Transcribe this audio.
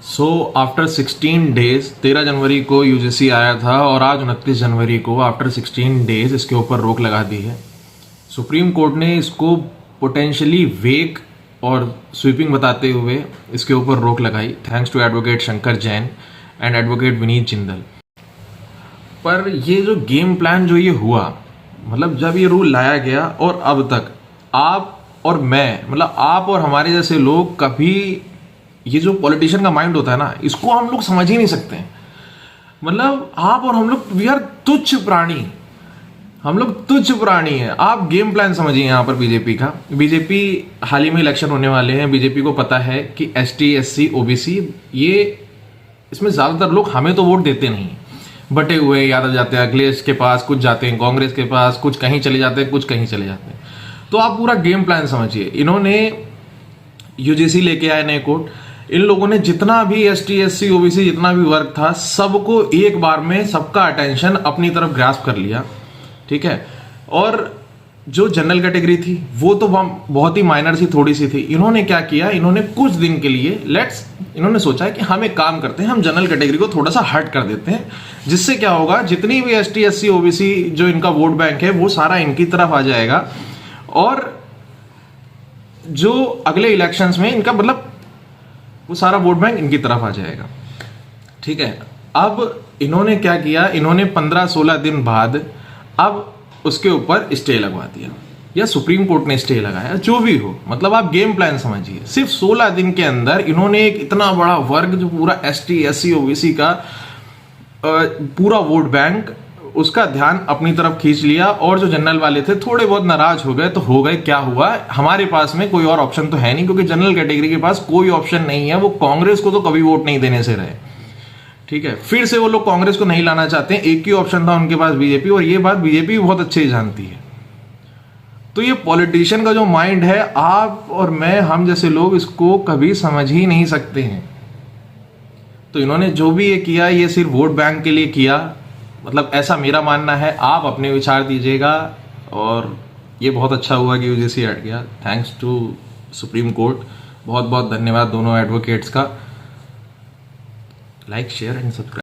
So after 16 days 13 जनवरी को UGC आया था और आज 29 जनवरी को आफ्टर 16 डेज इसके ऊपर रोक लगा दी है। सुप्रीम कोर्ट ने इसको पोटेंशियली वेक और स्वीपिंग बताते हुए इसके ऊपर रोक लगाई, thanks to advocate Shankar Jain and advocate Vineet Jindal. पर ये जो गेम प्लान जो ये हुआ, मतलब जब ये रूल लाया गया और अब तक आप और मैं, मतलब आप और हमारे जैसे लोग कभी ये जो पॉलिटिशियन का माइंड होता है ना, इसको हम लोग समझ ही नहीं सकते हैं। मतलब आप और हम लोग वी आर तुच्छ प्राणी, हम लोग तुच्छ प्राणी हैं। आप गेम प्लान समझिए यहाँ पर बीजेपी का। बीजेपी हाल ही में इलेक्शन होने वाले हैं, बीजेपी को पता है कि एसटी एससी ओबीसी ये इसमें ज़्यादातर लोग हमें तो वोट देते नहीं, बटे हुए यादव जाते हैं, अखिलेश के पास कुछ जाते हैं, कांग्रेस के पास कुछ कहीं चले जाते हैं, कुछ कहीं चले जाते हैं। तो आप पूरा गेम प्लान समझिए। इन्होंने यूजीसी लेके आए नए कोर्ट, इन लोगों ने जितना भी एसटी एससी ओबीसी जितना भी वर्ग था सबको एक बार में सबका अटेंशन अपनी तरफ ग्रास्प कर लिया, ठीक है। और जो जनरल कैटेगरी थी वो तो बहुत ही माइनर सी थोड़ी सी थी। इन्होंने क्या किया, इन्होंने कुछ दिन के लिए इन्होंने सोचा है कि हम एक काम करते हैं, हम जनरल कैटेगरी को थोड़ा सा हट कर देते हैं, जिससे क्या होगा, जितनी भी एसटी एससी ओबीसी जो इनका वोट बैंक है वो सारा इनकी तरफ आ जाएगा और जो अगले इलेक्शंस में इनका मतलब वो सारा वोट बैंक इनकी तरफ आ जाएगा, ठीक है। अब इन्होंने क्या किया, इन्होंने 15-16 दिन बाद अब उसके ऊपर स्टे लगवा दिया, या सुप्रीम कोर्ट ने स्टे लगाया, जो भी हो। मतलब आप गेम प्लान समझिए। सिर्फ 16 दिन के अंदर इन्होंने एक इतना बड़ा वर्ग जो पूरा एसटी एससी ओबीसी का पूरा वोट बैंक, उसका ध्यान अपनी तरफ खींच लिया। और जो जनरल वाले थे थोड़े बहुत नाराज हो गए, तो हो गए, क्या हुआ, हमारे पास में कोई और ऑप्शन तो है नहीं, क्योंकि जनरल कैटेगरी के पास कोई ऑप्शन नहीं है। वो कांग्रेस को तो कभी वोट नहीं देने से रहे, ठीक है। फिर से वो लोग कांग्रेस को नहीं लाना चाहते हैं, एक ही ऑप्शन था उनके पास, बीजेपी। और ये बात बीजेपी बहुत अच्छे ही जानती है। तो ये पॉलिटिशियन का जो माइंड है, आप और मैं, हम जैसे लोग इसको कभी समझ ही नहीं सकते हैं। तो इन्होंने जो भी ये किया, ये सिर्फ वोट बैंक के लिए किया, मतलब ऐसा मेरा मानना है। आप अपने विचार दीजिएगा। और ये बहुत अच्छा हुआ कि यूजीसी हट गया, थैंक्स टू सुप्रीम कोर्ट। बहुत बहुत धन्यवाद दोनों एडवोकेट्स का। Like share and subscribe.